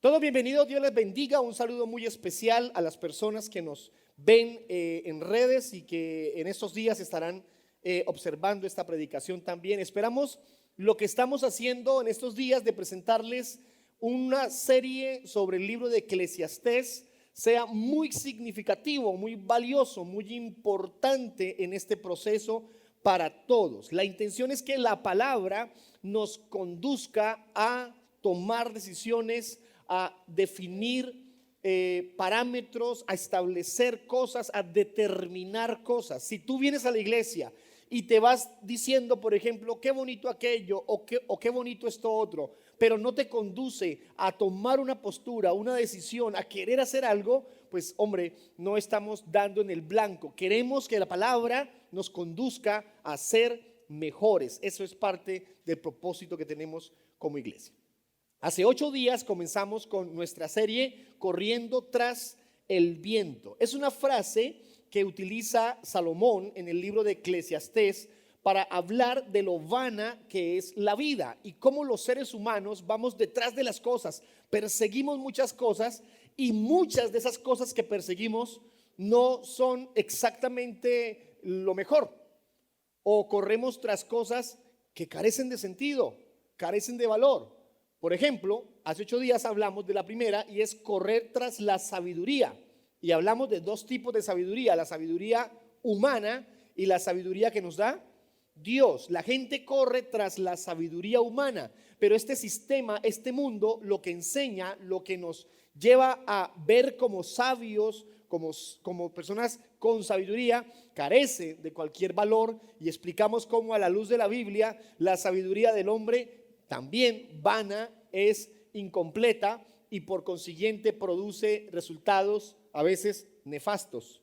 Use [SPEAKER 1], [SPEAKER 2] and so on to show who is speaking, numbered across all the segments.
[SPEAKER 1] Todos bienvenidos, Dios les bendiga. Un saludo muy especial a las personas que nos ven en redes y que en estos días estarán observando esta predicación también. Esperamos lo que estamos haciendo en estos días de presentarles una serie sobre el libro de Eclesiastés sea muy significativo, muy valioso, muy importante en este proceso para todos. La intención es que la palabra nos conduzca a tomar decisiones, a definir parámetros, a establecer cosas, a determinar cosas. Si tú vienes a la iglesia y te vas diciendo, por ejemplo, qué bonito aquello o qué bonito esto otro, pero no te conduce a tomar una postura, una decisión, a querer hacer algo, pues hombre, no estamos dando en el blanco. Queremos que la palabra nos conduzca a ser mejores. Eso es parte del propósito que tenemos como iglesia. Hace 8 días comenzamos con nuestra serie Corriendo tras el viento. Es una frase que utiliza Salomón en el libro de Eclesiastés para hablar de lo vana que es la vida y cómo los seres humanos vamos detrás de las cosas, perseguimos muchas cosas y muchas de esas cosas que perseguimos no son exactamente lo mejor, o corremos tras cosas que carecen de sentido, carecen de valor. Por ejemplo, hace 8 días hablamos de la primera y es correr tras la sabiduría. Y hablamos de 2 tipos de sabiduría: la sabiduría humana y la sabiduría que nos da Dios. La gente corre tras la sabiduría humana, pero este sistema, este mundo, lo que enseña, lo que nos lleva a ver como sabios, como personas con sabiduría, carece de cualquier valor. Y explicamos cómo a la luz de la Biblia la sabiduría del hombre también vana, es incompleta y por consiguiente produce resultados a veces nefastos.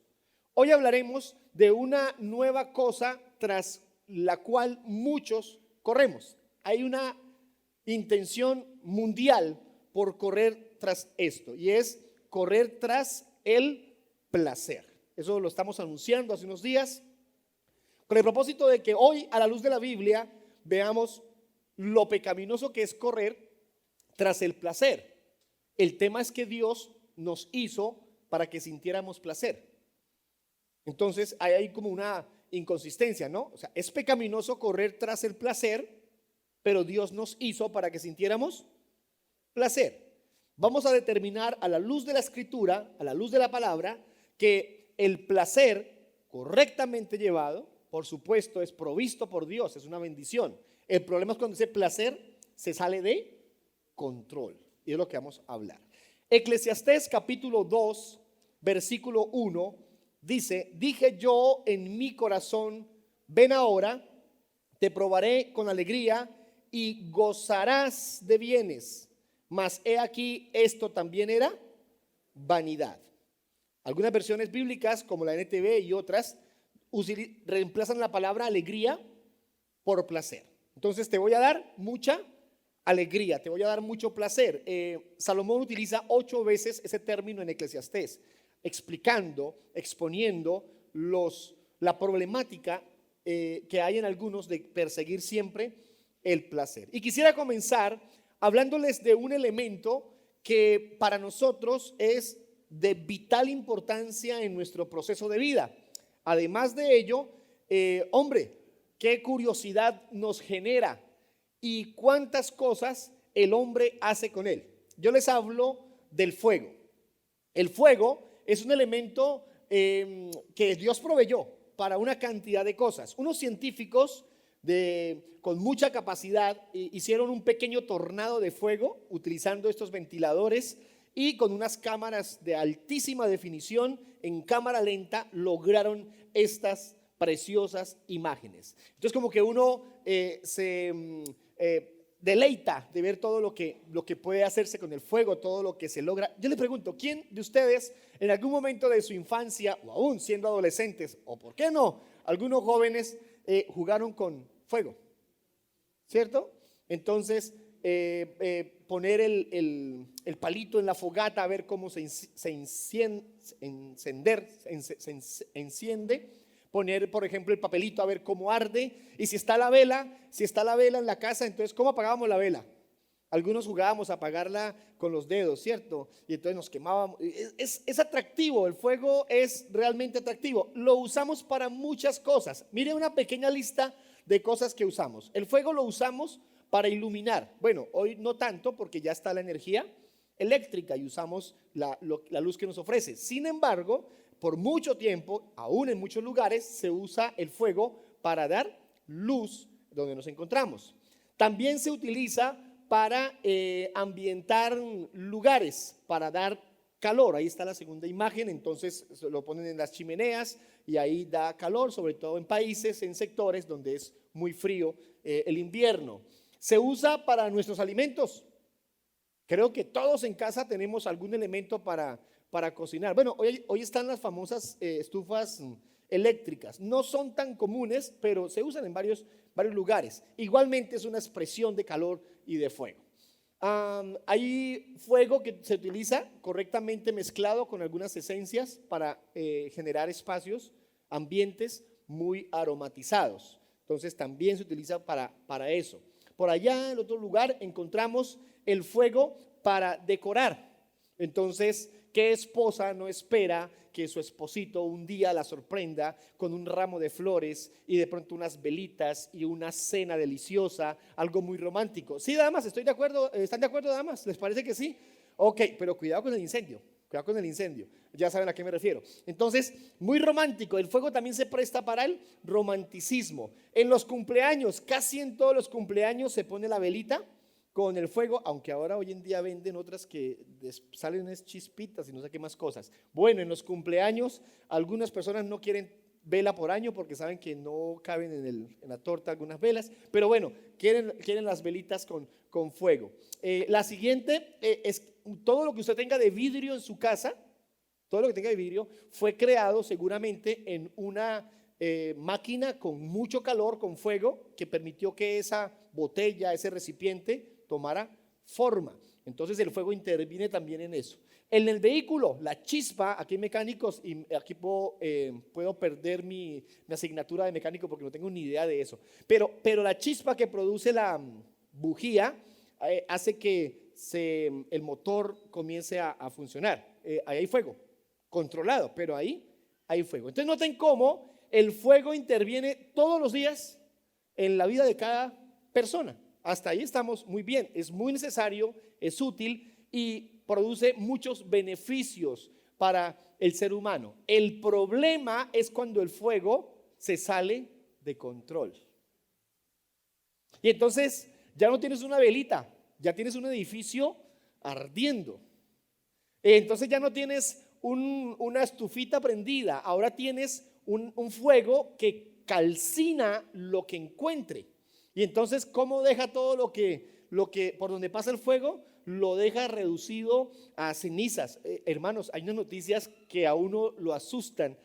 [SPEAKER 1] Hoy hablaremos de una nueva cosa tras la cual muchos corremos. Hay una intención mundial por correr tras esto, y es correr tras el placer. Eso lo estamos anunciando hace unos días con el propósito de que hoy, a la luz de la Biblia, veamos lo pecaminoso que es correr tras el placer. El tema es que Dios nos hizo para que sintiéramos placer. Entonces hay como una inconsistencia, ¿no? O sea, es pecaminoso correr tras el placer, pero Dios nos hizo para que sintiéramos placer. Vamos a determinar a la luz de la escritura, a la luz de la palabra, que el placer correctamente llevado, por supuesto, es provisto por Dios, es una bendición. El problema es cuando ese placer se sale de control, y es lo que vamos a hablar. Eclesiastés capítulo 2 versículo 1 dice: dije yo en mi corazón, ven ahora, te probaré con alegría y gozarás de bienes, mas he aquí, esto también era vanidad. Algunas versiones bíblicas como la NTV y otras reemplazan la palabra alegría por placer. Entonces te voy a dar mucha alegría, te voy a dar mucho placer. Salomón utiliza 8 veces ese término en Eclesiastés, explicando, exponiendo la problemática que hay en algunos de perseguir siempre el placer. Y quisiera comenzar hablándoles de un elemento que para nosotros es de vital importancia en nuestro proceso de vida. Además de ello, hombre, qué curiosidad nos genera y cuántas cosas el hombre hace con él. Yo les hablo del fuego. El fuego es un elemento que Dios proveyó para una cantidad de cosas. Unos científicos con mucha capacidad hicieron un pequeño tornado de fuego utilizando estos ventiladores, y con unas cámaras de altísima definición en cámara lenta lograron estas preciosas imágenes. Entonces como que uno se deleita de ver todo lo que puede hacerse con el fuego, todo lo que se logra. Yo le pregunto, ¿quién de ustedes en algún momento de su infancia, o aún siendo adolescentes, o por qué no, algunos jóvenes jugaron con fuego? ¿Cierto? Entonces poner el palito en la fogata a ver cómo se enciende, poner por ejemplo el papelito a ver cómo arde, y si está la vela en la casa, entonces ¿cómo apagábamos la vela? Algunos jugábamos a apagarla con los dedos, ¿cierto? Y entonces nos quemábamos. Es atractivo, el fuego es realmente atractivo. Lo usamos para muchas cosas. Mire una pequeña lista de cosas que usamos. El fuego lo usamos para iluminar. Bueno, hoy no tanto porque ya está la energía eléctrica y usamos la luz que nos ofrece. Sin embargo, por mucho tiempo, aún en muchos lugares, se usa el fuego para dar luz donde nos encontramos. También se utiliza para ambientar lugares, para dar calor. Ahí está la segunda imagen, entonces lo ponen en las chimeneas y ahí da calor, sobre todo en países, en sectores donde es muy frío el invierno. Se usa para nuestros alimentos. Creo que todos en casa tenemos algún elemento para cocinar. Bueno, hoy están las famosas estufas eléctricas. No son tan comunes, pero se usan en varios lugares. Igualmente es una expresión de calor y de fuego. Hay fuego que se utiliza correctamente mezclado con algunas esencias para generar espacios, ambientes muy aromatizados. Entonces también se utiliza para eso. Por allá en otro lugar encontramos el fuego para decorar. Entonces, ¿qué esposa no espera que su esposito un día la sorprenda con un ramo de flores y de pronto unas velitas y una cena deliciosa, algo muy romántico? Sí, damas, estoy de acuerdo. ¿Están de acuerdo, damas? ¿Les parece que sí? Ok, pero cuidado con el incendio. Cuidado con el incendio. Ya saben a qué me refiero. Entonces, muy romántico. El fuego también se presta para el romanticismo. En los cumpleaños, casi en todos los cumpleaños se pone la velita con el fuego, aunque ahora hoy en día venden otras que salen unas chispitas y no sé qué más cosas. Bueno, en los cumpleaños algunas personas no quieren vela por año porque saben que no caben en la torta algunas velas, pero bueno, quieren las velitas con fuego. La siguiente es todo lo que usted tenga de vidrio en su casa. Todo lo que tenga de vidrio fue creado seguramente en una máquina con mucho calor, con fuego, que permitió que esa botella, ese recipiente tomara forma. Entonces el fuego interviene también en eso. En el vehículo, la chispa, aquí hay mecánicos y aquí puedo perder mi asignatura de mecánico porque no tengo ni idea de eso. Pero la chispa que produce la bujía hace que el motor comience a funcionar. Ahí hay fuego controlado, pero ahí hay fuego. Entonces noten cómo el fuego interviene todos los días en la vida de cada persona. Hasta ahí estamos muy bien, es muy necesario, es útil y produce muchos beneficios para el ser humano. El problema es cuando el fuego se sale de control. Y entonces ya no tienes una velita, ya tienes un edificio ardiendo. Entonces ya no tienes una estufita prendida, ahora tienes un fuego que calcina lo que encuentre. Y entonces, ¿cómo deja todo lo que por donde pasa el fuego? Lo deja reducido a cenizas. Hermanos, hay unas noticias que a uno lo asustan.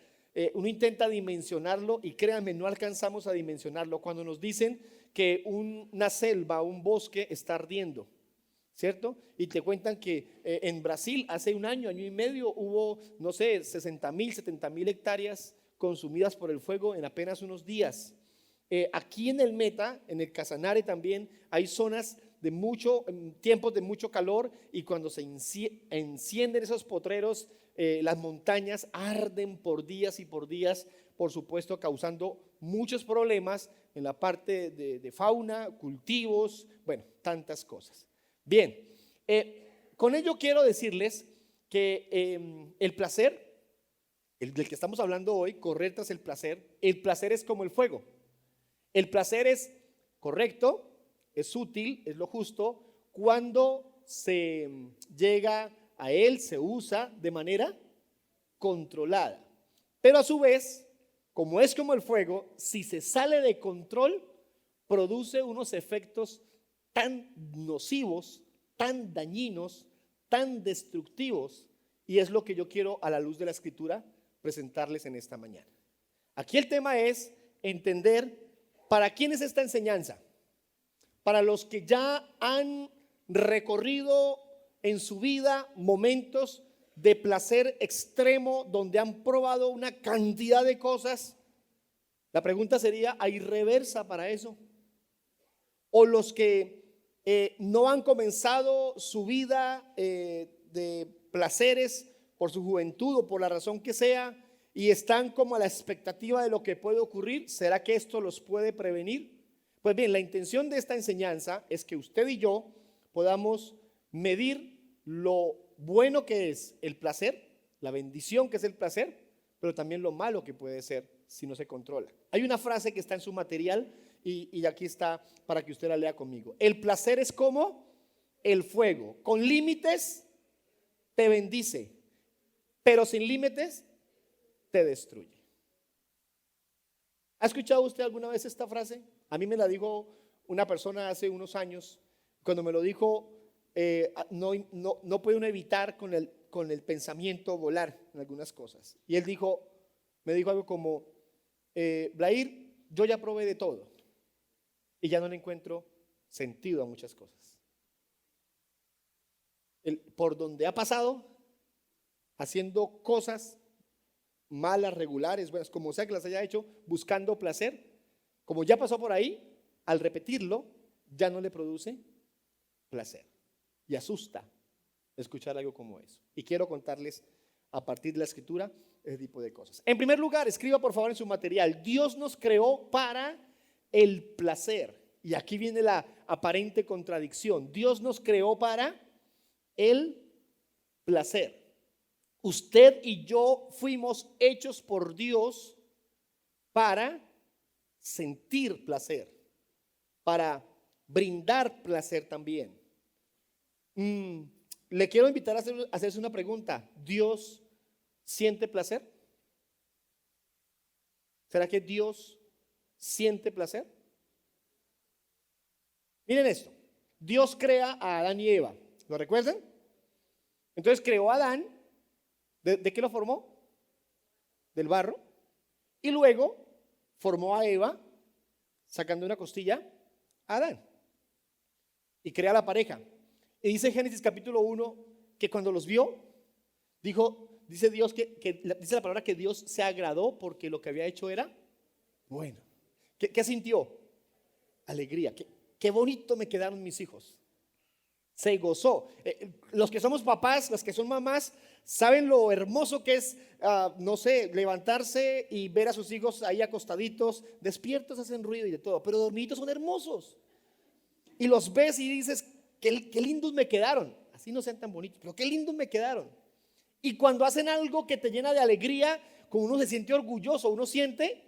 [SPEAKER 1] Uno intenta dimensionarlo y créanme, no alcanzamos a dimensionarlo. Cuando nos dicen que una selva, un bosque está ardiendo, ¿cierto? Y te cuentan que en Brasil hace un año y medio hubo, no sé, 60,000, 70,000 hectáreas consumidas por el fuego en apenas unos días. Aquí en el Meta, en el Casanare también, hay zonas de tiempos de mucho calor y cuando se encienden esos potreros, las montañas arden por días y por días, por supuesto, causando muchos problemas en la parte de fauna, cultivos, bueno, tantas cosas. Bien, con ello quiero decirles que el placer, del que estamos hablando hoy, correr tras el placer es como el fuego. El placer es correcto, es útil, es lo justo, cuando se llega a él, se usa de manera controlada. Pero a su vez, como es como el fuego, si se sale de control, produce unos efectos tan nocivos, tan dañinos, tan destructivos, y es lo que yo quiero a la luz de la Escritura presentarles en esta mañana. Aquí el tema es entender para quién es esta enseñanza. Para los que ya han recorrido en su vida momentos de placer extremo donde han probado una cantidad de cosas. La pregunta sería, ¿hay reversa para eso? O los que no han comenzado su vida de placeres por su juventud o por la razón que sea y están como a la expectativa de lo que puede ocurrir, ¿será que esto los puede prevenir? Pues bien, la intención de esta enseñanza es que usted y yo podamos medir lo bueno que es el placer, la bendición que es el placer, pero también lo malo que puede ser si no se controla. Hay una frase que está en su material y aquí está para que usted la lea conmigo. El placer es como el fuego, con límites te bendice, pero sin límites te destruye. ¿Ha escuchado usted alguna vez esta frase? A mí me la dijo una persona hace unos años. Cuando me lo dijo, no puede uno evitar con el pensamiento volar en algunas cosas. Y él me dijo algo como, Blair, yo ya probé de todo y ya no le encuentro sentido a muchas cosas. Por donde ha pasado, haciendo cosas malas, regulares, buenas, como sea que las haya hecho, buscando placer, como ya pasó por ahí, al repetirlo, ya no le produce placer. Y asusta escuchar algo como eso. Y quiero contarles a partir de la escritura ese tipo de cosas. En primer lugar, escriba por favor en su material, Dios nos creó para el placer. Y aquí viene la aparente contradicción. Dios nos creó para el placer. Usted y yo fuimos hechos por Dios para sentir placer, para brindar placer también. Le quiero invitar a hacerse una pregunta. ¿Dios siente placer? ¿Será que Dios siente placer? Miren esto. Dios crea a Adán y Eva. ¿Lo recuerdan? Entonces creó a Adán. ¿De qué lo formó? Del barro. Y luego formó a Eva sacando una costilla a Adán. Y crea la pareja. Y dice Génesis capítulo 1 que cuando los vio, dice Dios dice la palabra que Dios se agradó porque lo que había hecho era bueno. ¿Qué sintió? Alegría. Qué bonito me quedaron mis hijos. Se gozó. Los que somos papás, las que son mamás, saben lo hermoso que es, no sé, levantarse y ver a sus hijos ahí acostaditos, despiertos, hacen ruido y de todo, pero dormiditos son hermosos. Y los ves y dices, qué lindos me quedaron. Así no sean tan bonitos, pero qué lindos me quedaron. Y cuando hacen algo que te llena de alegría, como uno se siente orgulloso, uno siente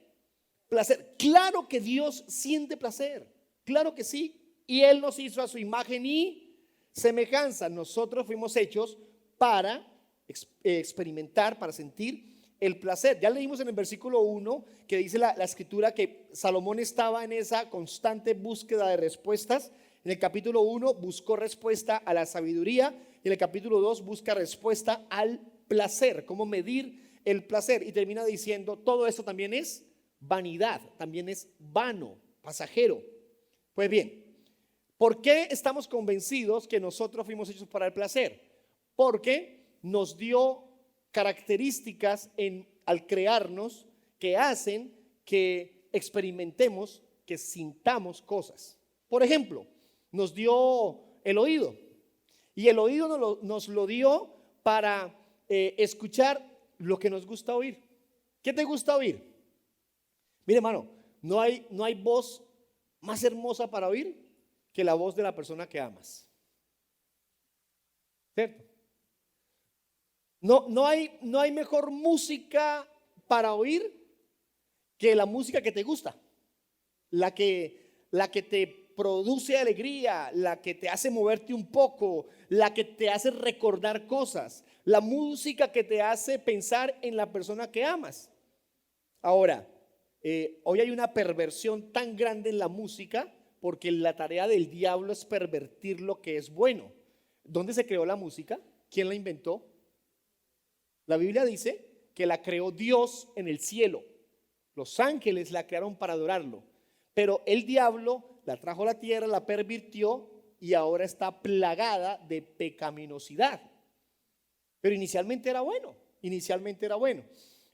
[SPEAKER 1] placer. Claro que Dios siente placer, claro que sí. Y Él nos hizo a su imagen y semejanza. Nosotros fuimos hechos para experimentar, para sentir el placer. Ya leímos en el versículo 1 que dice la escritura que Salomón estaba en esa constante búsqueda de respuestas. En el capítulo 1 buscó respuesta a la sabiduría y en el capítulo 2 busca respuesta al placer, cómo medir el placer, y termina diciendo todo esto también es vanidad, también es vano, pasajero. Pues bien, ¿por qué estamos convencidos que nosotros fuimos hechos para el placer? Porque nos dio características al crearnos que hacen que experimentemos, que sintamos cosas. Por ejemplo, nos dio el oído, y el oído nos lo dio para escuchar lo que nos gusta oír. ¿Qué te gusta oír? Mire, hermano, no hay voz más hermosa para oír que la voz de la persona que amas, ¿cierto? No hay mejor música para oír que la música que te gusta, la que te produce alegría, la que te hace moverte un poco, la que te hace recordar cosas, la música que te hace pensar en la persona que amas. Ahora, hoy hay una perversión tan grande en la música porque la tarea del diablo es pervertir lo que es bueno. ¿Dónde se creó la música? ¿Quién la inventó? La Biblia dice que la creó Dios en el cielo. Los ángeles la crearon para adorarlo, pero el diablo la trajo a la tierra, la pervirtió y ahora está plagada de pecaminosidad. Pero inicialmente era bueno,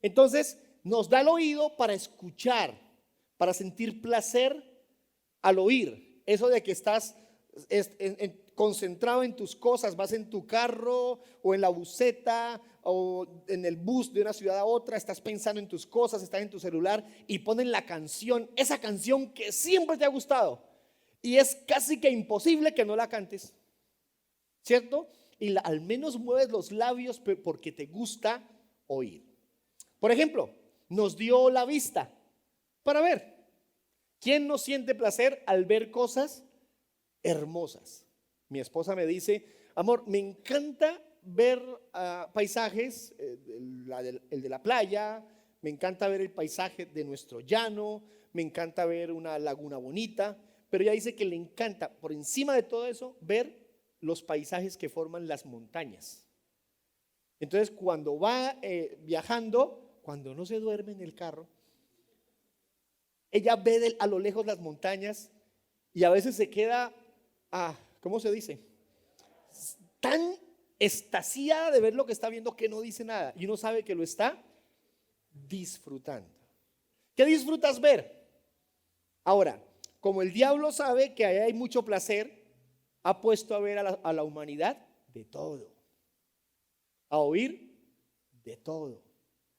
[SPEAKER 1] Entonces nos da el oído para escuchar, para sentir placer al oír. Eso de que estás concentrado en tus cosas, vas en tu carro o en la buseta o en el bus de una ciudad a otra, estás pensando en tus cosas, estás en tu celular y ponen la canción, esa canción que siempre te ha gustado y es casi que imposible que no la cantes, ¿cierto? Y al menos mueves los labios porque te gusta oír. Por ejemplo, nos dio la vista para ver. ¿Quién no siente placer al ver cosas hermosas? Mi esposa me dice, amor, me encanta ver paisajes, el de la playa, me encanta ver el paisaje de nuestro llano, me encanta ver una laguna bonita, pero ella dice que le encanta, por encima de todo eso, ver los paisajes que forman las montañas. Entonces, cuando va viajando, cuando no se duerme en el carro, ella ve a lo lejos las montañas y a veces se queda, ¿cómo se dice? Tan extasiada de ver lo que está viendo que no dice nada y uno sabe que lo está disfrutando. ¿Qué disfrutas ver? Ahora, como el diablo sabe que ahí hay mucho placer, ha puesto a ver a la humanidad de todo, a oír de todo.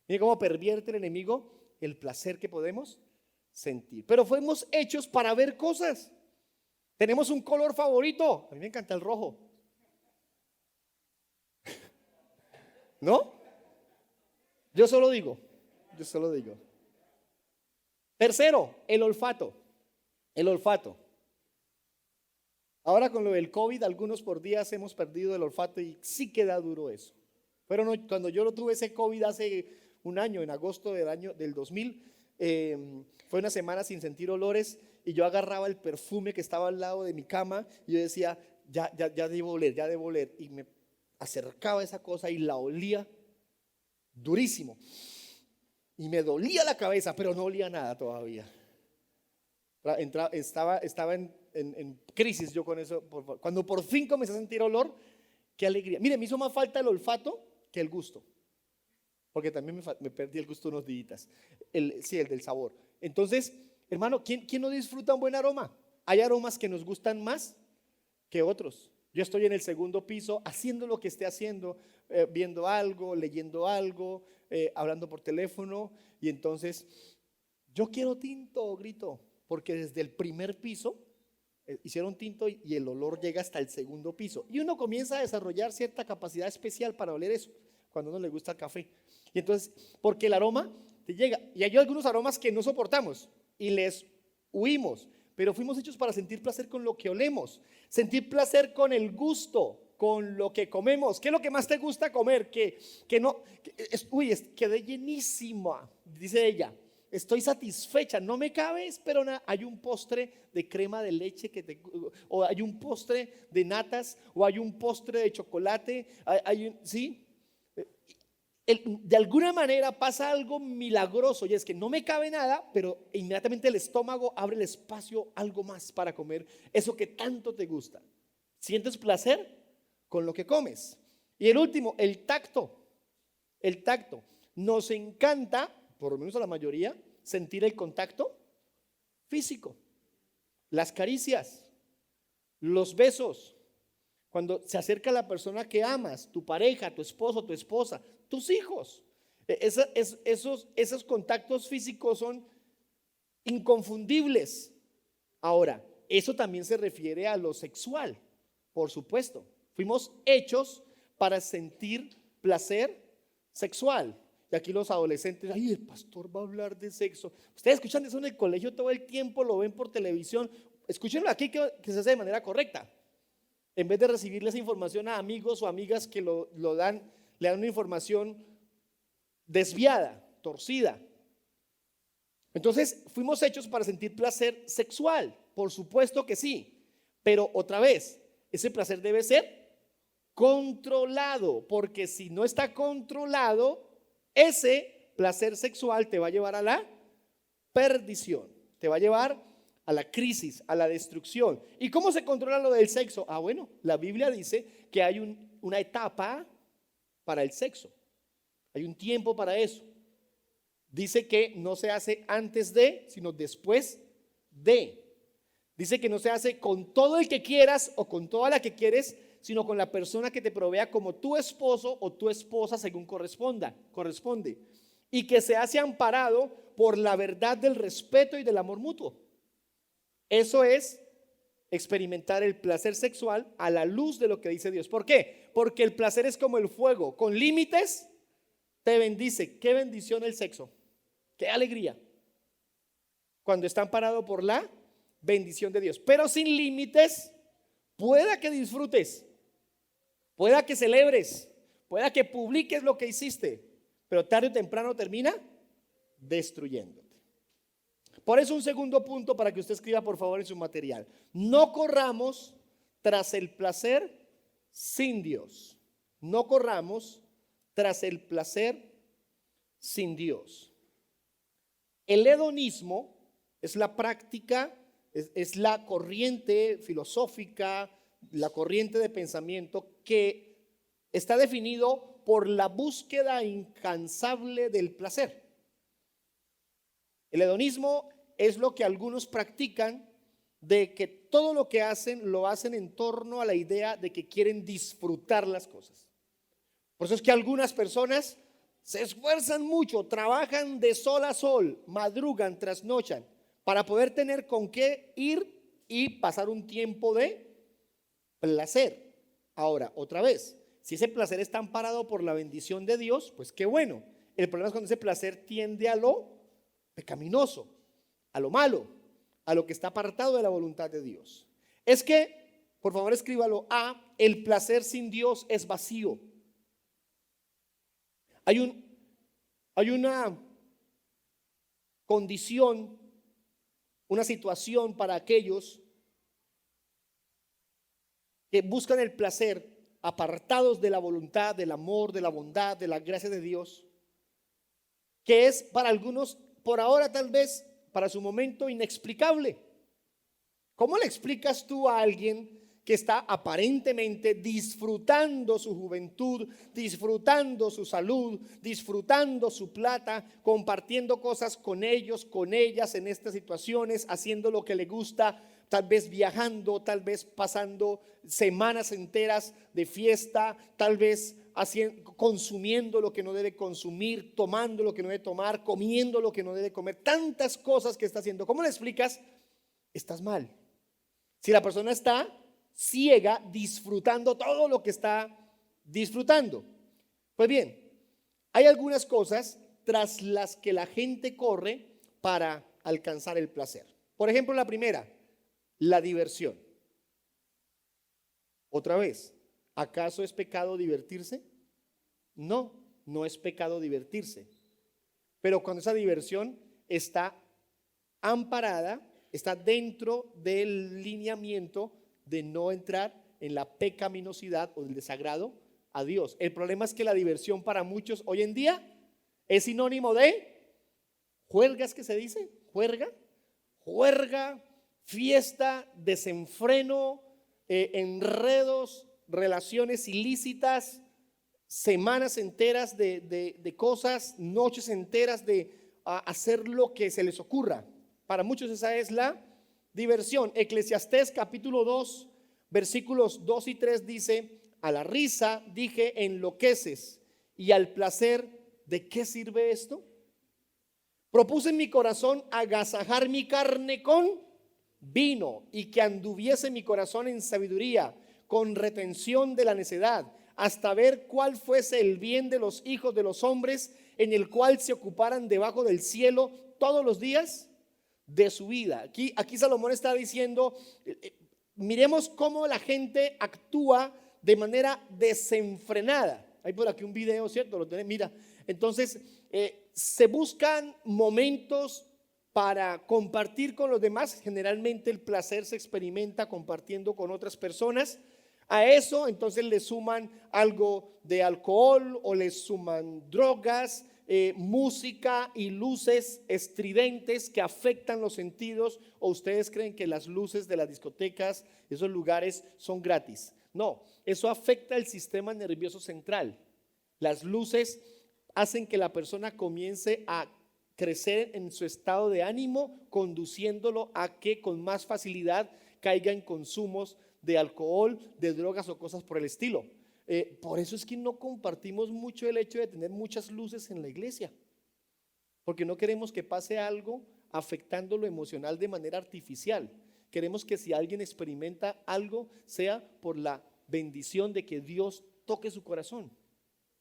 [SPEAKER 1] Mire cómo pervierte el enemigo el placer que podemos sentir. Pero fuimos hechos para ver cosas. Tenemos un color favorito. A mí me encanta el rojo. ¿No? Yo solo digo. Tercero, el olfato. El olfato. Ahora con lo del COVID, algunos por días hemos perdido el olfato y sí queda duro eso. Pero no, cuando yo lo tuve ese COVID hace un año, en agosto del 2000, fue una semana sin sentir olores y yo agarraba el perfume que estaba al lado de mi cama y yo decía, ya debo oler, y me acercaba a esa cosa y la olía durísimo y me dolía la cabeza, pero no olía nada todavía. Estaba en crisis yo con eso. Cuando por fin comencé a sentir olor, qué alegría. Mire, me hizo más falta el olfato que el gusto, porque también me perdí el gusto unos días. El del sabor. Entonces, hermano, ¿quién no disfruta un buen aroma? Hay aromas que nos gustan más que otros. Yo estoy en el segundo piso haciendo lo que esté haciendo, viendo algo, leyendo algo, hablando por teléfono, y entonces yo quiero tinto, grito, porque desde el primer piso hicieron tinto y el olor llega hasta el segundo piso y uno comienza a desarrollar cierta capacidad especial para oler eso cuando a uno le gusta el café. Y entonces, porque el aroma te llega, y hay algunos aromas que no soportamos y les huimos, pero fuimos hechos para sentir placer con lo que olemos, sentir placer con el gusto, con lo que comemos. ¿Qué es lo que más te gusta comer? Quedé llenísima, dice ella. Estoy satisfecha, no me cabes, pero hay un postre de crema de leche o hay un postre de natas, o hay un postre de chocolate, ¿sí? De alguna manera pasa algo milagroso y es que no me cabe nada, pero inmediatamente el estómago abre el espacio algo más para comer eso que tanto te gusta. Sientes placer con lo que comes. Y el último, el tacto. El tacto. Nos encanta, por lo menos a la mayoría, sentir el contacto físico, las caricias, los besos. Cuando se acerca la persona que amas, tu pareja, tu esposo, tu esposa, tus hijos. Esos contactos físicos son inconfundibles. Ahora, eso también se refiere a lo sexual, por supuesto. Fuimos hechos para sentir placer sexual. Y aquí los adolescentes, ay, el pastor va a hablar de sexo. Ustedes escuchan eso en el colegio todo el tiempo, lo ven por televisión. Escúchenlo aquí que se hace de manera correcta. En vez de recibirles información a amigos o amigas que le dan una información desviada, torcida. Entonces, fuimos hechos para sentir placer sexual, por supuesto que sí. Pero otra vez, ese placer debe ser controlado, porque si no está controlado, ese placer sexual te va a llevar a la perdición, te va a llevar a la crisis, a la destrucción. ¿Y cómo se controla lo del sexo? Bueno, la Biblia dice que hay una etapa para el sexo, hay un tiempo para eso. Dice que no se hace antes de, sino después de. Dice que no se hace con todo el que quieras o con toda la que quieres, sino con la persona que te provea como tu esposo o tu esposa según corresponde. Y que se hace amparado por la verdad del respeto y del amor mutuo. Eso es experimentar el placer sexual a la luz de lo que dice Dios. ¿Por qué? Porque el placer es como el fuego, con límites te bendice. Qué bendición el sexo, qué alegría cuando está amparado por la bendición de Dios. Pero sin límites, pueda que disfrutes, pueda que celebres, pueda que publiques lo que hiciste, pero tarde o temprano termina destruyéndote. Por eso un segundo punto para que usted escriba por favor en su material: no corramos tras el placer sin Dios. No corramos tras el placer sin Dios. El hedonismo es la práctica, es la corriente filosófica, la corriente de pensamiento que está definido por la búsqueda incansable del placer. El hedonismo es lo que algunos practican, de que todo lo que hacen lo hacen en torno a la idea de que quieren disfrutar las cosas. Por eso es que algunas personas se esfuerzan mucho, trabajan de sol a sol, madrugan, trasnochan, para poder tener con qué ir y pasar un tiempo de placer. Ahora, otra vez, si ese placer está amparado por la bendición de Dios, pues qué bueno. El problema es cuando ese placer tiende a lo pecaminoso, a lo malo, a lo que está apartado de la voluntad de Dios. Es que, por favor escríbalo, el placer sin Dios es vacío. Hay una condición, una situación para aquellos que buscan el placer apartados de la voluntad, del amor, de la bondad, de la gracia de Dios, que es para algunos, por ahora tal vez, para su momento inexplicable. ¿Cómo le explicas tú a alguien que está aparentemente disfrutando su juventud, disfrutando su salud, disfrutando su plata, compartiendo cosas con ellos, con ellas en estas situaciones, haciendo lo que le gusta, tal vez viajando, tal vez pasando semanas enteras de fiesta, tal vez consumiendo lo que no debe consumir, tomando lo que no debe tomar, comiendo lo que no debe comer, tantas cosas que está haciendo? ¿Cómo le explicas? Estás mal. Si la persona está ciega disfrutando todo lo que está disfrutando. Pues bien, hay algunas cosas tras las que la gente corre para alcanzar el placer. Por ejemplo, la primera, la diversión. Otra vez, ¿acaso es pecado divertirse? No, no es pecado divertirse. Pero cuando esa diversión está amparada, está dentro del lineamiento de no entrar en la pecaminosidad o del desagrado a Dios. El problema es que la diversión para muchos hoy en día es sinónimo de juergas, que se dice, juerga, fiesta, desenfreno, enredos, relaciones ilícitas, semanas enteras de cosas, noches enteras de hacer lo que se les ocurra. Para muchos esa es la diversión. Eclesiastés capítulo 2 versículos 2 y 3 dice: a la risa dije enloqueces, y al placer ¿de qué sirve esto? Propuse en mi corazón agasajar mi carne con vino, y que anduviese mi corazón en sabiduría, con retención de la necedad, hasta ver cuál fuese el bien de los hijos de los hombres, en el cual se ocuparan debajo del cielo todos los días de su vida. Aquí Salomón está diciendo, miremos cómo la gente actúa de manera desenfrenada. Hay por aquí un video, ¿cierto? Lo tenés, mira. Entonces, se buscan momentos para compartir con los demás. Generalmente el placer se experimenta compartiendo con otras personas. A eso entonces le suman algo de alcohol o le suman drogas, música y luces estridentes que afectan los sentidos. ¿O ustedes creen que las luces de las discotecas, esos lugares, son gratis? No, eso afecta el sistema nervioso central. Las luces hacen que la persona comience a crecer en su estado de ánimo, conduciéndolo a que con más facilidad caiga en consumos de alcohol, de drogas o cosas por el estilo. Por eso es que no compartimos mucho el hecho de tener muchas luces en la iglesia, porque no queremos que pase algo afectando lo emocional de manera artificial. Queremos que si alguien experimenta algo, sea por la bendición de que Dios toque su corazón,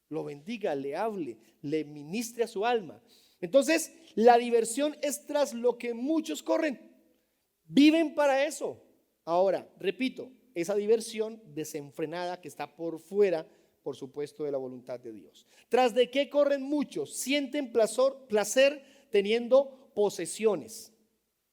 [SPEAKER 1] lo bendiga, le hable, le ministre a su alma. Entonces, la diversión es tras lo que muchos corren. Viven para eso. Ahora, repito, esa diversión desenfrenada que está por fuera, por supuesto, de la voluntad de Dios. ¿Tras de qué corren muchos? Sienten placer teniendo posesiones.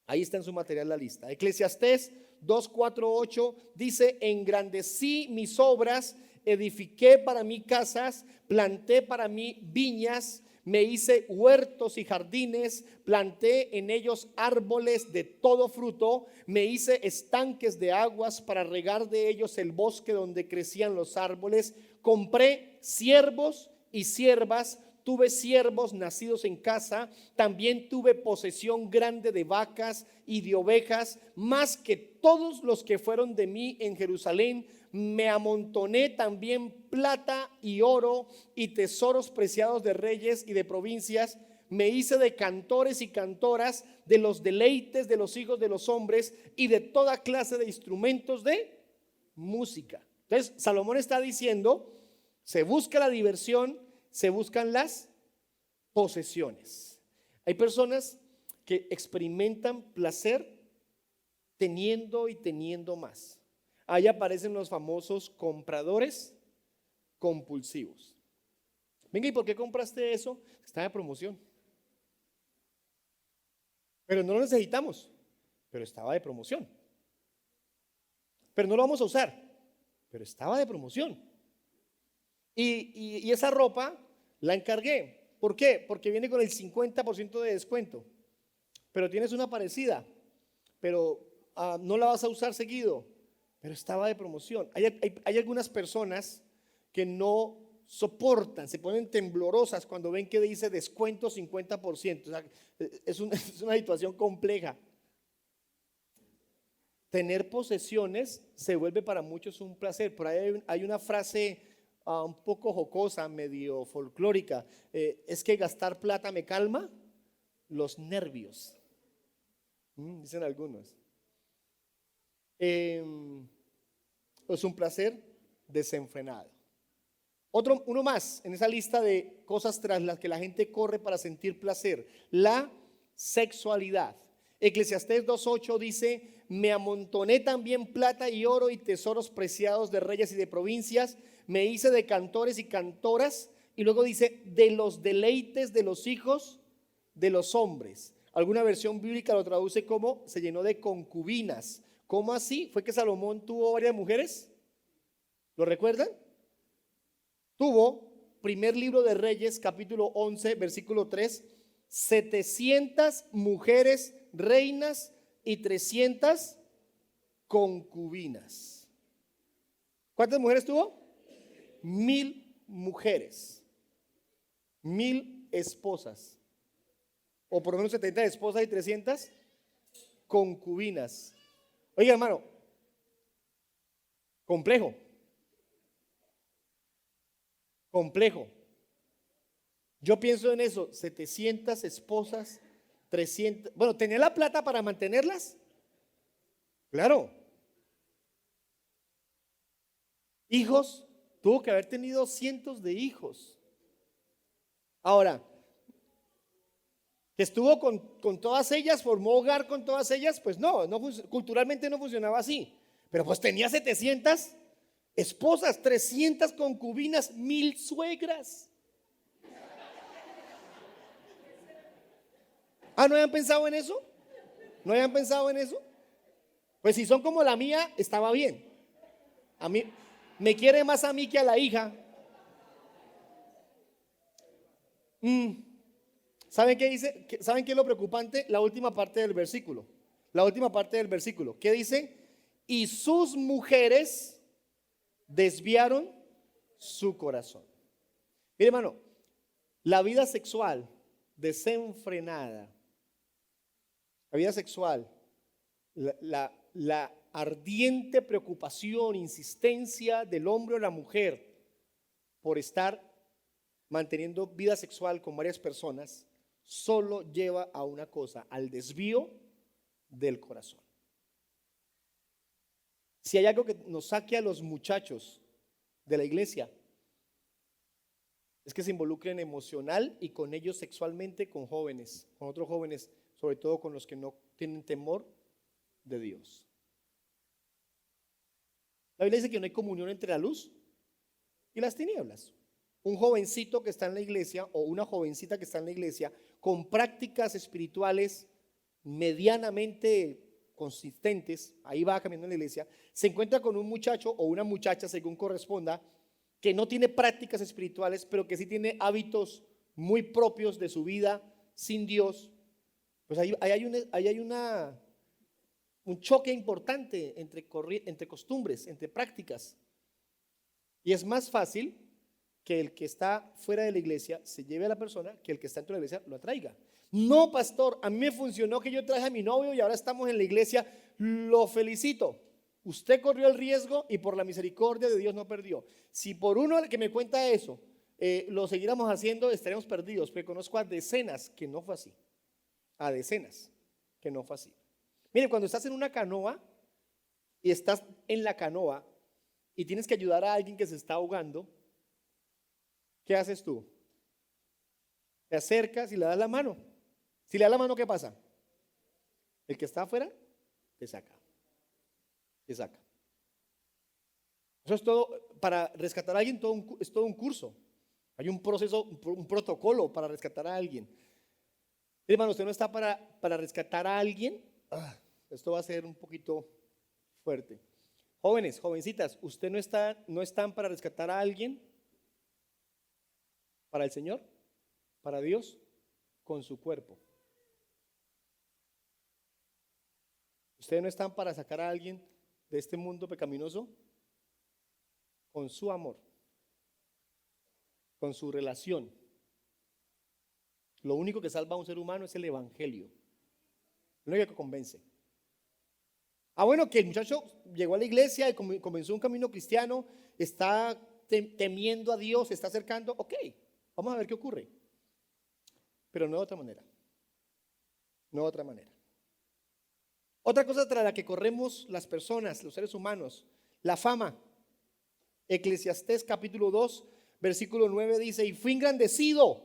[SPEAKER 1] Ahí está en su material la lista. Eclesiastés 2:4-8 dice: engrandecí mis obras, edifiqué para mí casas, planté para mí viñas, me hice huertos y jardines, planté en ellos árboles de todo fruto, me hice estanques de aguas para regar de ellos el bosque donde crecían los árboles, compré siervos y siervas, tuve siervos nacidos en casa, también tuve posesión grande de vacas y de ovejas, más que todos los que fueron de mí en Jerusalén. Me amontoné también plata y oro y tesoros preciados de reyes y de provincias. Me hice de cantores y cantoras, de los deleites de los hijos de los hombres y de toda clase de instrumentos de música. Entonces Salomón está diciendo: se busca la diversión, se buscan las posesiones. Hay personas que experimentan placer teniendo y teniendo más. Ahí aparecen los famosos compradores compulsivos. Venga, ¿y por qué compraste eso? Está de promoción. Pero no lo necesitamos, pero estaba de promoción. Pero no lo vamos a usar, pero estaba de promoción. Y esa ropa la encargué. ¿Por qué? Porque viene con el 50% de descuento. Pero tienes una parecida, pero no la vas a usar seguido, pero estaba de promoción. Hay algunas personas que no soportan, se ponen temblorosas cuando ven que dice descuento 50%. O sea, es una situación compleja. Tener posesiones se vuelve para muchos un placer. Por ahí hay una frase un poco jocosa, medio folclórica: es que gastar plata me calma los nervios. Dicen algunos. Es un placer desenfrenado. Uno más en esa lista de cosas tras las que la gente corre para sentir placer: la sexualidad. Eclesiastés 2:8 dice: me amontoné también plata y oro y tesoros preciados de reyes y de provincias, me hice de cantores y cantoras. Y luego dice: de los deleites de los hijos de los hombres. Alguna versión bíblica lo traduce como: se llenó de concubinas. ¿Cómo así? ¿Fue que Salomón tuvo varias mujeres? ¿Lo recuerdan? Tuvo, primer libro de Reyes, capítulo 11, versículo 3, 700 mujeres reinas y 300 concubinas. ¿Cuántas mujeres tuvo? 1000 mujeres, 1000 esposas, o por lo menos 70 esposas y 300 concubinas. Oiga, hermano, complejo. Yo pienso en eso: 700 esposas, 300. Bueno, ¿tenía la plata para mantenerlas? Claro. Hijos, tuvo que haber tenido cientos de hijos. Ahora, que estuvo con todas ellas, formó hogar con todas ellas, pues no, culturalmente no funcionaba así. Pero pues tenía 700 esposas, 300 concubinas, 1000 suegras. ¿No habían pensado en eso? ¿No habían pensado en eso? Pues si son como la mía, estaba bien. A mí me quiere más a mí que a la hija. ¿Saben qué dice? ¿Saben qué es lo preocupante? La última parte del versículo. ¿Qué dice? Y sus mujeres desviaron su corazón. Mire, hermano, la vida sexual desenfrenada. La vida sexual, la ardiente preocupación, insistencia del hombre o la mujer por estar manteniendo vida sexual con varias personas, solo lleva a una cosa, al desvío del corazón. Si hay algo que nos saque a los muchachos de la iglesia, es que se involucren emocional y con ellos sexualmente con jóvenes, con otros jóvenes, sobre todo con los que no tienen temor de Dios. La Biblia dice que no hay comunión entre la luz y las tinieblas. Un jovencito que está en la iglesia o una jovencita que está en la iglesia con prácticas espirituales medianamente consistentes, ahí va caminando en la iglesia, se encuentra con un muchacho o una muchacha, según corresponda, que no tiene prácticas espirituales, pero que sí tiene hábitos muy propios de su vida sin Dios. Pues ahí hay un choque importante entre costumbres, entre prácticas. Y es más fácil que el que está fuera de la iglesia se lleve a la persona que el que está dentro de la iglesia lo atraiga. No, pastor, a mí me funcionó que yo traje a mi novio y ahora estamos en la iglesia. Lo felicito. Usted corrió el riesgo y por la misericordia de Dios no perdió. Si por uno que me cuenta eso lo seguiramos haciendo, estaremos perdidos. Porque conozco a decenas que no fue así. A decenas que no fue así. Mire, cuando estás en una canoa y estás en la canoa y tienes que ayudar a alguien que se está ahogando, ¿qué haces tú? Te acercas y le das la mano. Si le das la mano, ¿qué pasa? El que está afuera te saca. Te saca. Eso es todo. Para rescatar a alguien es todo un curso. Hay un proceso, un protocolo para rescatar a alguien. Hermano, usted no está para rescatar a alguien. Esto va a ser un poquito fuerte. Jóvenes, jovencitas, ¿usted no están para rescatar a alguien? ¿Para el Señor? ¿Para Dios? Con su cuerpo. ¿Ustedes no están para sacar a alguien de este mundo pecaminoso? Con su amor, con su relación. Lo único que salva a un ser humano es el evangelio. Lo único que convence. Bueno, que el muchacho llegó a la iglesia y comenzó un camino cristiano, está temiendo a Dios, se está acercando, ok, vamos a ver qué ocurre. Pero no de otra manera. No de otra manera. Otra cosa tras la que corremos las personas, los seres humanos, la fama. Eclesiastés capítulo 2, versículo 9 dice: y fui engrandecido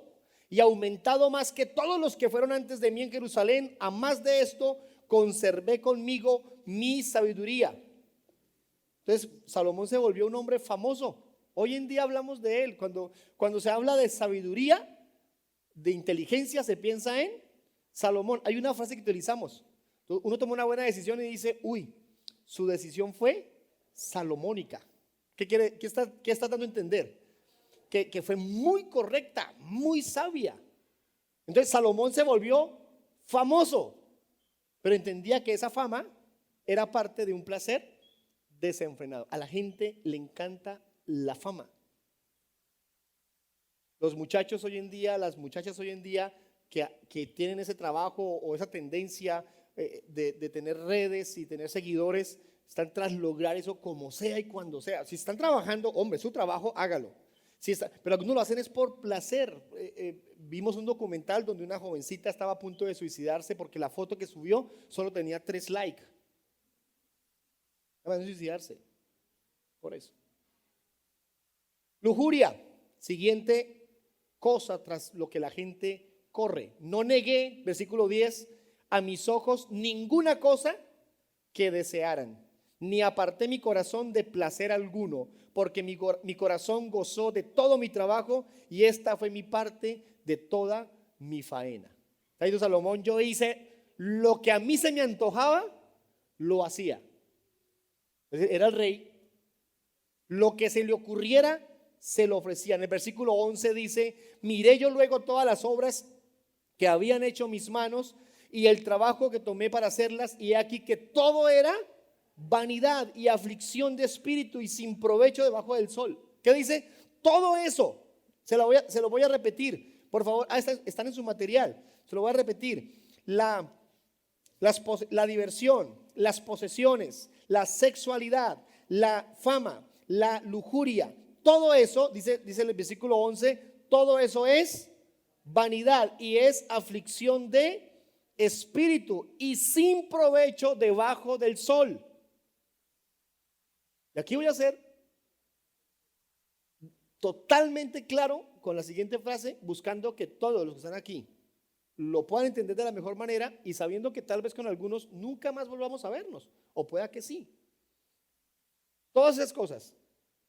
[SPEAKER 1] y aumentado más que todos los que fueron antes de mí en Jerusalén. A más de esto conservé conmigo mi sabiduría. Entonces Salomón se volvió un hombre famoso. Hoy en día hablamos de él. Cuando se habla de sabiduría, de inteligencia, se piensa en Salomón. Hay una frase que utilizamos. Uno toma una buena decisión y dice: uy, su decisión fue salomónica. ¿Qué está dando a entender? Que fue muy correcta, muy sabia. Entonces Salomón se volvió famoso, pero entendía que esa fama era parte de un placer desenfrenado. A la gente le encanta la fama. Los muchachos hoy en día, las muchachas hoy en día que tienen ese trabajo o esa tendencia de tener redes y tener seguidores, están tras lograr eso como sea y cuando sea. Si están trabajando, hombre, su trabajo, hágalo. Pero algunos lo hacen es por placer. Vimos un documental donde una jovencita estaba a punto de suicidarse porque la foto que subió solo tenía 3 likes. Van a suicidarse por eso. Lujuria, siguiente cosa tras lo que la gente corre. No negué, versículo 10, a mis ojos ninguna cosa que desearan, ni aparté mi corazón de placer alguno, porque mi corazón gozó de todo mi trabajo y esta fue mi parte de toda mi faena. Está diciendo Salomón: yo hice lo que a mí se me antojaba, lo hacía. Era el rey. Lo que se le ocurriera, se lo ofrecía. En el versículo 11 dice: miré yo luego todas las obras que habían hecho mis manos y el trabajo que tomé para hacerlas, y he aquí que todo era vanidad y aflicción de espíritu y sin provecho debajo del sol. ¿Qué dice? Todo eso, se lo voy a repetir: Por favor, están en su material. Se lo voy a repetir. La diversión, las posesiones, la sexualidad, la fama, la lujuria, todo eso, dice el versículo 11, todo eso es vanidad y es aflicción de espíritu y sin provecho debajo del sol. Y aquí voy a ser totalmente claro con la siguiente frase, buscando que todos los que están aquí lo puedan entender de la mejor manera y sabiendo que tal vez con algunos nunca más volvamos a vernos, o pueda que sí. Todas esas cosas,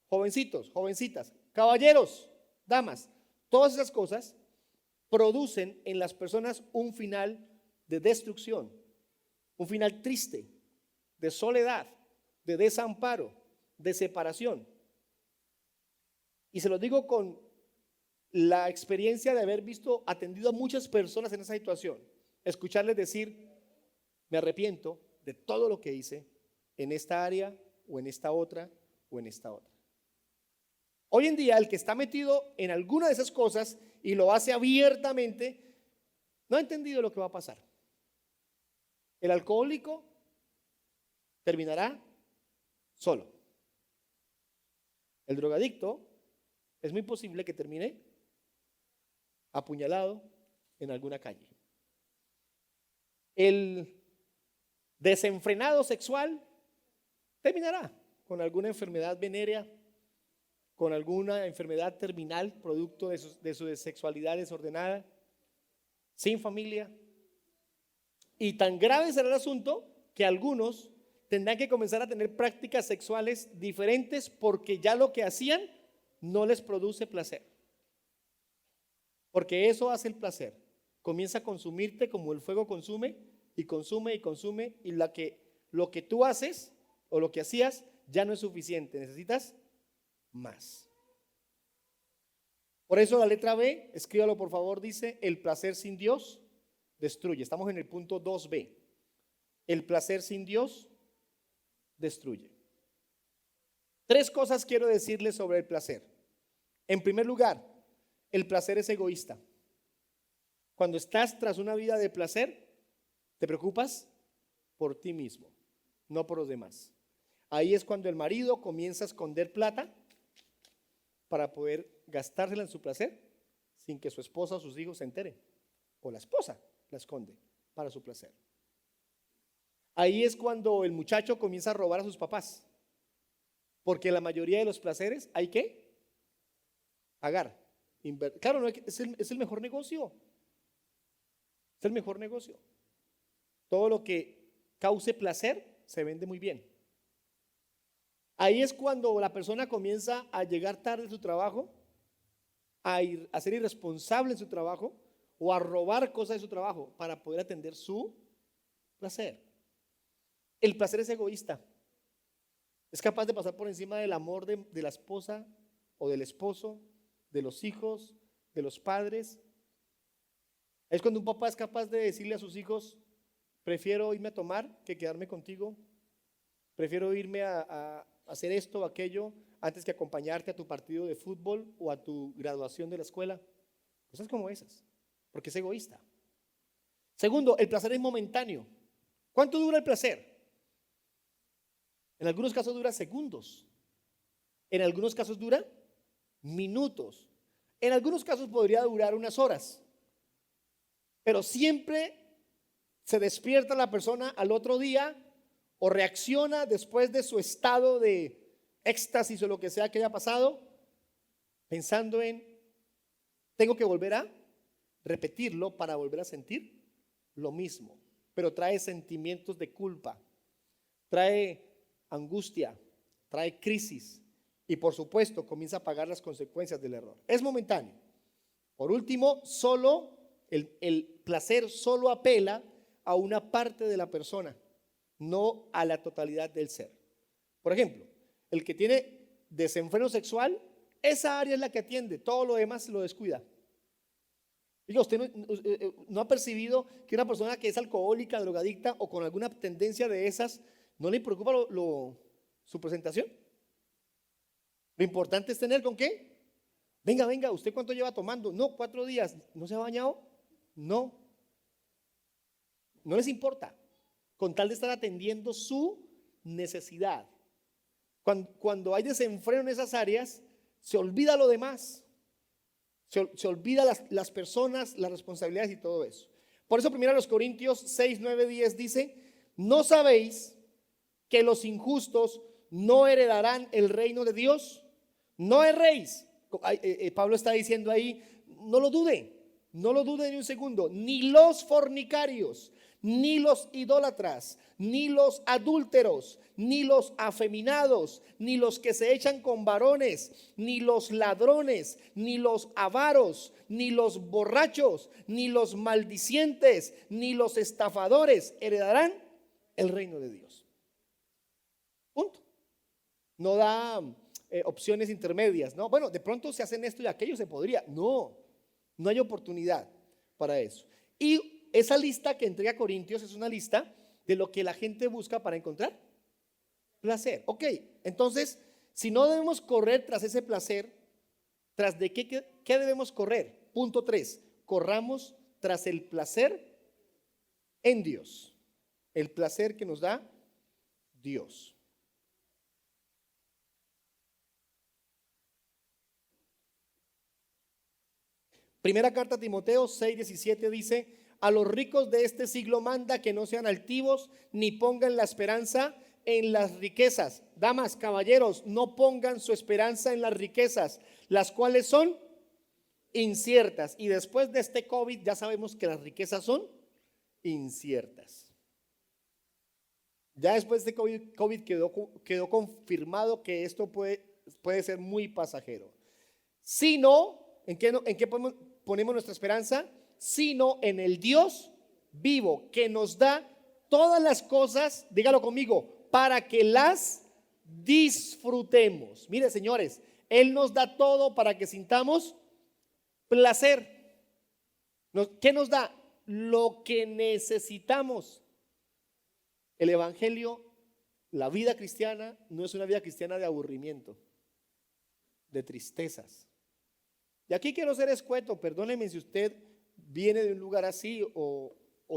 [SPEAKER 1] jovencitos, jovencitas, caballeros, damas, todas esas cosas producen en las personas un final de destrucción, un final triste, de soledad, de desamparo, de separación. Y se lo digo con la experiencia de haber atendido a muchas personas en esa situación, escucharles decir, me arrepiento de todo lo que hice en esta área o en esta otra o en esta otra. Hoy en día el que está metido en alguna de esas cosas y lo hace abiertamente, no ha entendido lo que va a pasar. El alcohólico terminará solo. El drogadicto es muy posible que termine apuñalado en alguna calle. El desenfrenado sexual terminará con alguna enfermedad venérea, con alguna enfermedad terminal producto de su sexualidad desordenada, sin familia. Y tan grave será el asunto que algunos tendrán que comenzar a tener prácticas sexuales diferentes porque ya lo que hacían no les produce placer. Porque eso hace el placer. Comienza a consumirte como el fuego consume y consume y consume, y lo que tú haces o lo que hacías ya no es suficiente, necesitas más. Por eso la letra B, escríbalo por favor, dice, el placer sin Dios destruye. Estamos en el punto 2B. El placer sin Dios destruye. 3 cosas quiero decirles sobre el placer. En primer lugar, el placer es egoísta. Cuando estás tras una vida de placer, te preocupas por ti mismo, no por los demás. Ahí es cuando el marido comienza a esconder plata para poder gastársela en su placer sin que su esposa o sus hijos se enteren. O la esposa la esconde para su placer. Ahí es cuando el muchacho comienza a robar a sus papás, porque la mayoría de los placeres hay que pagar. Claro, no es el mejor negocio. Es el mejor negocio. Todo lo que cause placer se vende muy bien. Ahí es cuando la persona comienza a llegar tarde a su trabajo, a ser irresponsable en su trabajo o a robar cosas de su trabajo para poder atender su placer. El placer es egoísta. Es capaz de pasar por encima del amor de la esposa o del esposo, de los hijos, de los padres. Es cuando un papá es capaz de decirle a sus hijos, prefiero irme a tomar que quedarme contigo, prefiero irme a hacer esto o aquello antes que acompañarte a tu partido de fútbol o a tu graduación de la escuela. Cosas como esas, porque es egoísta. Segundo, el placer es momentáneo. ¿Cuánto dura el placer? En algunos casos dura segundos, en algunos casos dura minutos, en algunos casos podría durar unas horas, pero siempre se despierta la persona al otro día o reacciona después de su estado de éxtasis o lo que sea que haya pasado, pensando en, tengo que volver a repetirlo para volver a sentir lo mismo, pero trae sentimientos de culpa, trae angustia, trae crisis y por supuesto comienza a pagar las consecuencias del error. Es momentáneo. Por último, solo el placer solo apela a una parte de la persona, no a la totalidad del ser. Por ejemplo, el que tiene desenfreno sexual, esa área es la que atiende, todo lo demás lo descuida. Diga, ¿usted no ha percibido que una persona que es alcohólica, drogadicta o con alguna tendencia de esas, no le preocupa su presentación? Lo importante es tener ¿con qué? Venga, venga, ¿usted cuánto lleva tomando? No, 4 días. ¿No se ha bañado? No. No les importa, con tal de estar atendiendo su necesidad. Cuando hay desenfreno en esas áreas, se olvida lo demás. Se olvida las personas, las responsabilidades y todo eso. Por eso 1 Corintios 6, 9, 10 dice: ¿no sabéis que los injustos no heredarán el reino de Dios? No erréis. Pablo está diciendo ahí, no lo dude ni un segundo. Ni los fornicarios, ni los idólatras, ni los adúlteros, ni los afeminados, ni los que se echan con varones, ni los ladrones, ni los avaros, ni los borrachos, ni los maldicientes, ni los estafadores heredarán el reino de Dios. Punto. No da opciones intermedias, ¿no? Bueno, de pronto se hacen esto y aquello, se podría. No hay oportunidad para eso. Y esa lista que entrega Corintios es una lista de lo que la gente busca para encontrar placer. Ok, entonces, si no debemos correr tras ese placer, ¿tras de qué debemos correr? Punto 3, corramos tras el placer en Dios. El placer que nos da Dios. Primera carta a Timoteo 6:17 dice: a los ricos de este siglo manda que no sean altivos ni pongan la esperanza en las riquezas. Damas, caballeros, no pongan su esperanza en las riquezas, las cuales son inciertas. Y después de este COVID ya sabemos que las riquezas son inciertas. Ya después de COVID quedó confirmado que esto puede ser muy pasajero. Si no, ¿en qué ponemos nuestra esperanza? Sino en el Dios vivo, que nos da todas las cosas, dígalo conmigo, para que las disfrutemos. Mire, señores, Él nos da todo para que sintamos placer. ¿Qué nos da? Lo que necesitamos. El evangelio, la vida cristiana, no es una vida cristiana de aburrimiento, de tristezas. Y aquí quiero ser escueto, perdóneme si usted viene de un lugar así o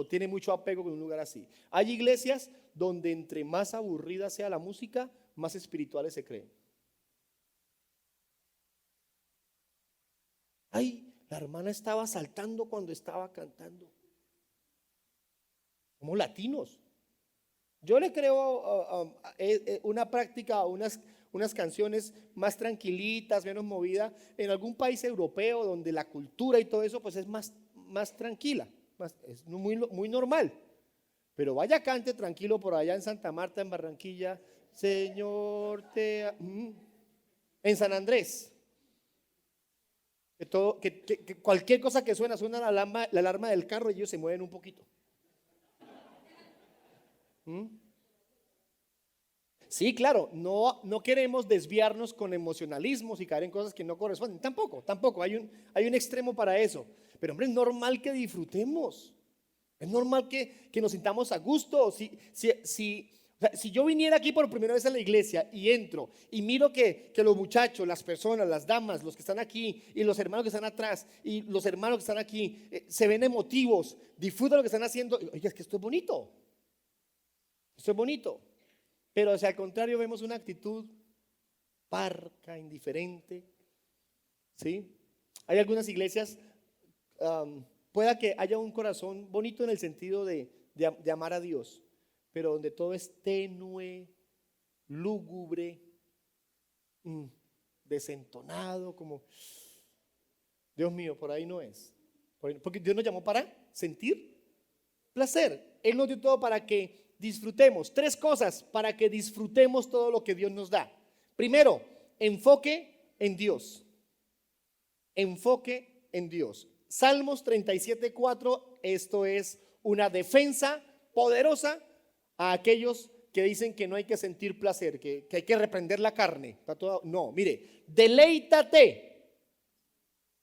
[SPEAKER 1] tiene mucho apego con un lugar así. Hay iglesias donde entre más aburrida sea la música, más espirituales se creen. Ay, la hermana estaba saltando cuando estaba cantando. Como latinos. Yo le creo una práctica, unas canciones más tranquilitas, menos movida, en algún país europeo donde la cultura y todo eso pues es más tranquila, es muy normal. Pero vaya, cante tranquilo por allá en Santa Marta, en Barranquilla, Señor en San Andrés. Que cualquier cosa que suena la alarma del carro y ellos se mueven un poquito. Sí, claro, no queremos desviarnos con emocionalismos y caer en cosas que no corresponden. Tampoco, hay un extremo para eso. Pero hombre, es normal que disfrutemos. Es normal que nos sintamos a gusto. Si yo viniera aquí por primera vez a la iglesia y entro y miro que los muchachos, las personas, las damas, los que están aquí y los hermanos que están atrás y los hermanos que están aquí se ven emotivos, disfrutan lo que están haciendo. Oiga, es que esto es bonito. Esto es bonito. Pero si al contrario vemos una actitud parca, indiferente, ¿sí? Hay algunas iglesias, pueda que haya un corazón bonito en el sentido de amar a Dios, pero donde todo es tenue, lúgubre, desentonado, como, Dios mío, por ahí no es. Porque Dios nos llamó para sentir placer. Él nos dio todo para que disfrutemos. 3 cosas para que disfrutemos todo lo que Dios nos da. Primero, enfoque en Dios. Enfoque en Dios. Salmos 37:4, esto es una defensa poderosa a aquellos que dicen que no hay que sentir placer, que hay que reprender la carne. No, mire, deleítate.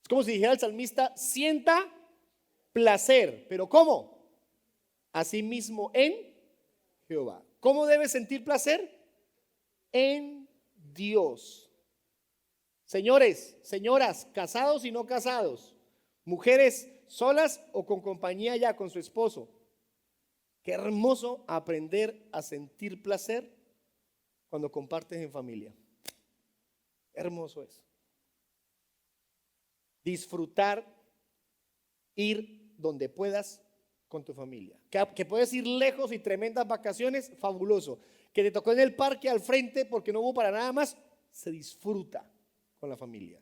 [SPEAKER 1] Es como si dijera el salmista, sienta placer. ¿Pero cómo? Asimismo en Jehová. ¿Cómo debes sentir placer? En Dios. Señores, señoras, casados y no casados, mujeres solas o con compañía ya con su esposo. Qué hermoso aprender a sentir placer cuando compartes en familia. Hermoso es. Disfrutar, ir donde puedas con tu familia. Que puedes ir lejos y tremendas vacaciones, fabuloso. Que te tocó en el parque al frente porque no hubo para nada más, se disfruta con la familia.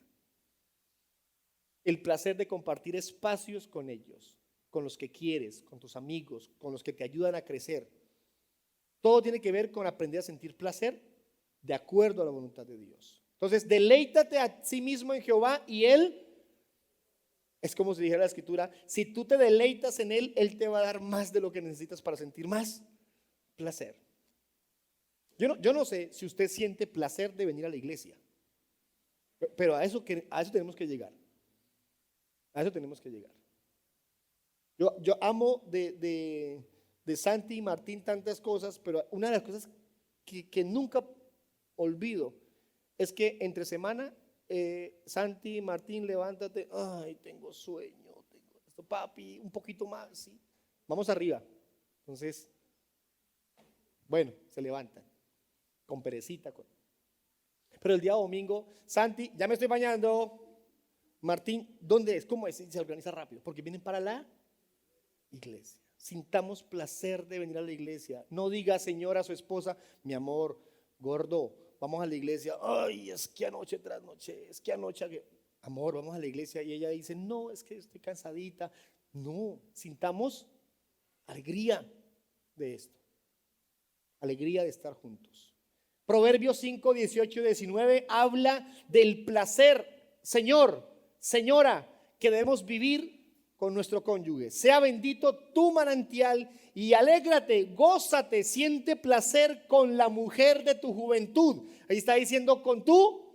[SPEAKER 1] El placer de compartir espacios con ellos, con los que quieres, con tus amigos, con los que te ayudan a crecer. Todo tiene que ver con aprender a sentir placer de acuerdo a la voluntad de Dios. Entonces, deleítate a sí mismo en Jehová y Él, es como si dijera la Escritura, si tú te deleitas en Él, Él te va a dar más de lo que necesitas para sentir más placer. Yo no sé si usted siente placer de venir a la iglesia, pero a eso tenemos que llegar. A eso tenemos que llegar. Yo amo de Santi y Martín tantas cosas, pero una de las cosas que nunca olvido es que entre semana, Santi, Martín, levántate, ay, tengo sueño, tengo esto, papi, un poquito más, sí, vamos arriba. Entonces, bueno, se levantan con perecita. Pero el día domingo, Santi, ya me estoy bañando. Martín, ¿dónde es? ¿Cómo es? Se organiza rápido, porque vienen para la iglesia. Sintamos placer de venir a la iglesia. No diga señora a su esposa, mi amor, gordo, vamos a la iglesia. Ay, es que anoche tras noche, es que anoche, amor, vamos a la iglesia. Y ella dice, no, es que estoy cansadita. No, sintamos alegría de esto. Alegría de estar juntos. Proverbios 5, 18 y 19 habla del placer, Señor, señora, que debemos vivir con nuestro cónyuge. Sea bendito tu manantial y alégrate, gózate, siente placer con la mujer de tu juventud. Ahí está diciendo con tu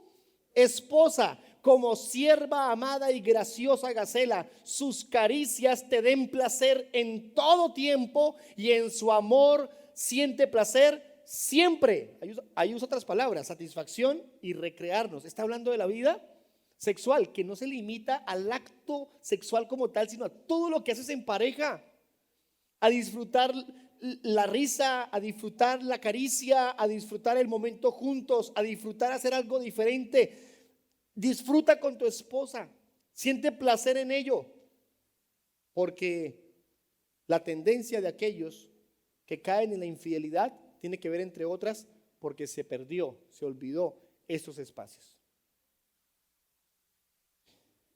[SPEAKER 1] esposa, como sierva amada y graciosa Gacela. Sus caricias te den placer en todo tiempo y en su amor siente placer siempre. Ahí usa otras palabras, satisfacción y recrearnos. Está hablando de la vida sexual, que no se limita al acto sexual como tal, sino a todo lo que haces en pareja, a disfrutar la risa, a disfrutar la caricia, a disfrutar el momento juntos, a disfrutar hacer algo diferente. Disfruta con tu esposa, siente placer en ello, porque la tendencia de aquellos que caen en la infidelidad tiene que ver, entre otras, porque se perdió, se olvidó estos espacios.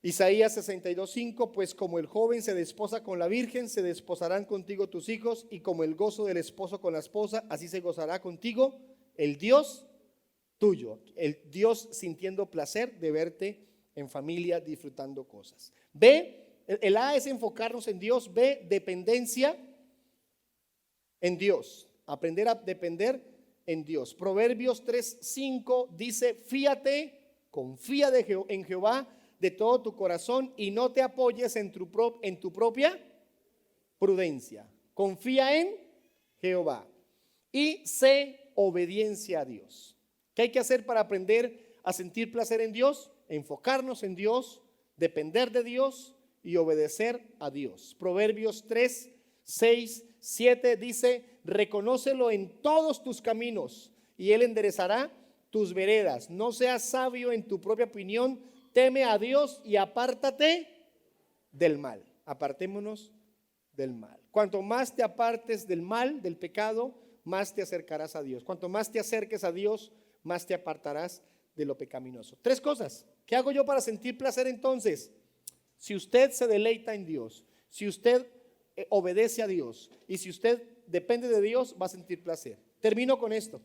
[SPEAKER 1] Isaías 62:5, pues como el joven se desposa con la virgen, se desposarán contigo tus hijos, y como el gozo del esposo con la esposa, así se gozará contigo el Dios tuyo, el Dios sintiendo placer de verte en familia disfrutando cosas. B, el A es enfocarnos en Dios. B, dependencia en Dios, aprender a depender en Dios. Proverbios 3:5 dice, fíate, confía en Jehová de todo tu corazón y no te apoyes en tu propia prudencia. Confía en Jehová. Y C, obediencia a Dios. ¿Qué hay que hacer para aprender a sentir placer en Dios? Enfocarnos en Dios, depender de Dios y obedecer a Dios. Proverbios 3, 6, 7 dice, reconócelo en todos tus caminos y Él enderezará tus veredas. No seas sabio en tu propia opinión, teme a Dios y apártate del mal. Apartémonos del mal. Cuanto más te apartes del mal, del pecado, más te acercarás a Dios. Cuanto más te acerques a Dios, más te apartarás de lo pecaminoso. 3 cosas. ¿Qué hago yo para sentir placer entonces? Si usted se deleita en Dios, si usted obedece a Dios y si usted depende de Dios, va a sentir placer. Termino con esto.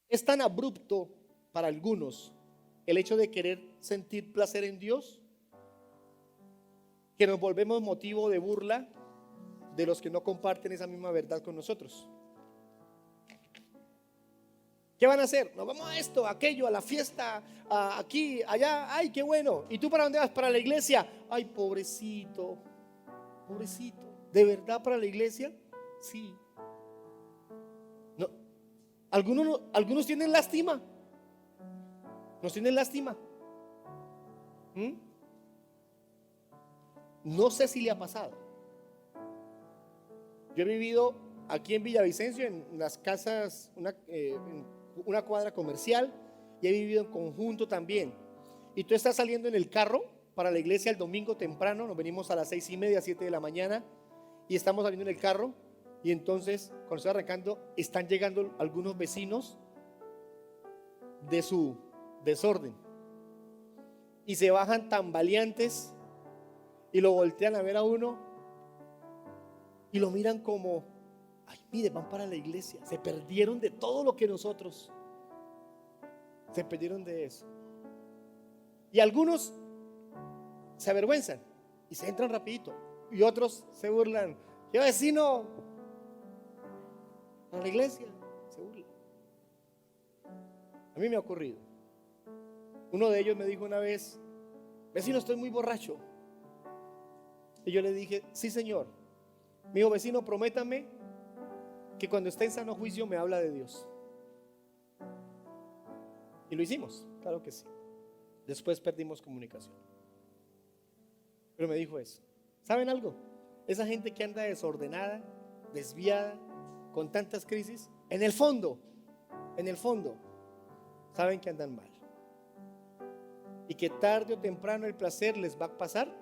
[SPEAKER 1] Es tan abrupto para algunos el hecho de querer sentir placer en Dios que nos volvemos motivo de burla de los que no comparten esa misma verdad con nosotros. ¿Qué van a hacer? Nos vamos a esto, a aquello, a la fiesta, aquí, allá. Ay, qué bueno. ¿Y tú para dónde vas? Para la iglesia. Ay, pobrecito, pobrecito. ¿De verdad para la iglesia? Sí. Algunos tienen lástima. Nos tienen lástima. No sé si le ha pasado. Yo he vivido aquí en Villavicencio, en las casas, en una cuadra comercial, y he vivido en conjunto también. Y tú estás saliendo en el carro para la iglesia el domingo temprano, nos venimos a las 6:30, 7 de la mañana, y estamos saliendo en el carro, y entonces, cuando estoy arrancando, están llegando algunos vecinos de su desorden, y se bajan tambaleantes, y lo voltean a ver a uno, y lo miran como: ay, mire, van para la iglesia. Se perdieron de todo lo que nosotros. Se perdieron de eso. Y algunos se avergüenzan y se entran rapidito. Y otros se burlan. Yo, vecino, a la iglesia, se burlan. A mí me ha ocurrido. Uno de ellos me dijo una vez: vecino, estoy muy borracho. Y yo le dije: sí, señor. Me dijo: vecino, prométame que cuando esté en sano juicio me habla de Dios. Y lo hicimos, claro que sí. Después perdimos comunicación. Pero me dijo eso. ¿Saben algo? Esa gente que anda desordenada, desviada, con tantas crisis, en el fondo, saben que andan mal. Y que tarde o temprano el placer les va a pasar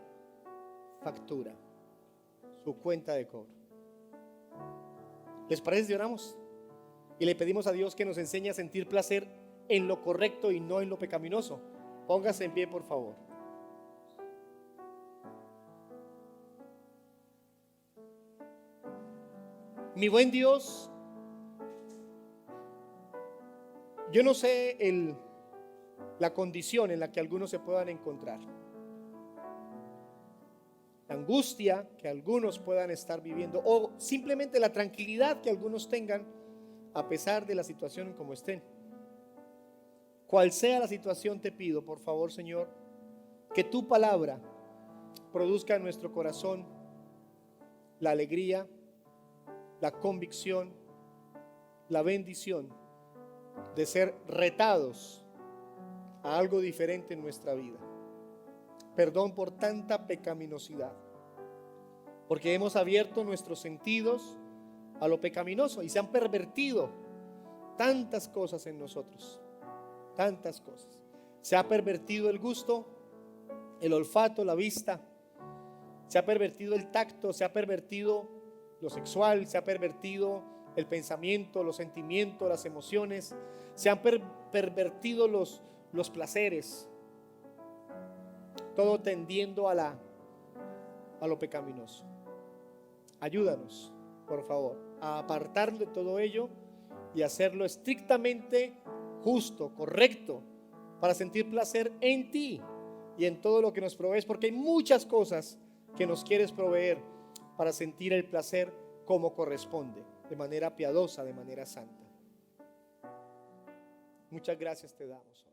[SPEAKER 1] factura, su cuenta de cobro. ¿Les parece si oramos? Y le pedimos a Dios que nos enseñe a sentir placer en lo correcto y no en lo pecaminoso. Póngase en pie, por favor. Mi buen Dios, yo no sé la condición en la que algunos se puedan encontrar, la angustia que algunos puedan estar viviendo, o simplemente la tranquilidad que algunos tengan a pesar de la situación en como estén. Cual sea la situación, te pido, por favor, Señor, que tu palabra produzca en nuestro corazón la alegría, la convicción, la bendición de ser retados a algo diferente en nuestra vida. Perdón por tanta pecaminosidad, porque hemos abierto nuestros sentidos a lo pecaminoso y se han pervertido tantas cosas en nosotros. Tantas cosas. Se ha pervertido el gusto, el olfato, la vista. Se ha pervertido el tacto, se ha pervertido lo sexual, se ha pervertido el pensamiento, los sentimientos, las emociones. Se han pervertido los placeres. Todo tendiendo a lo pecaminoso. Ayúdanos, por favor, a apartarnos de todo ello y hacerlo estrictamente justo, correcto, para sentir placer en ti y en todo lo que nos provees, porque hay muchas cosas que nos quieres proveer para sentir el placer como corresponde, de manera piadosa, de manera santa. Muchas gracias te damos hoy.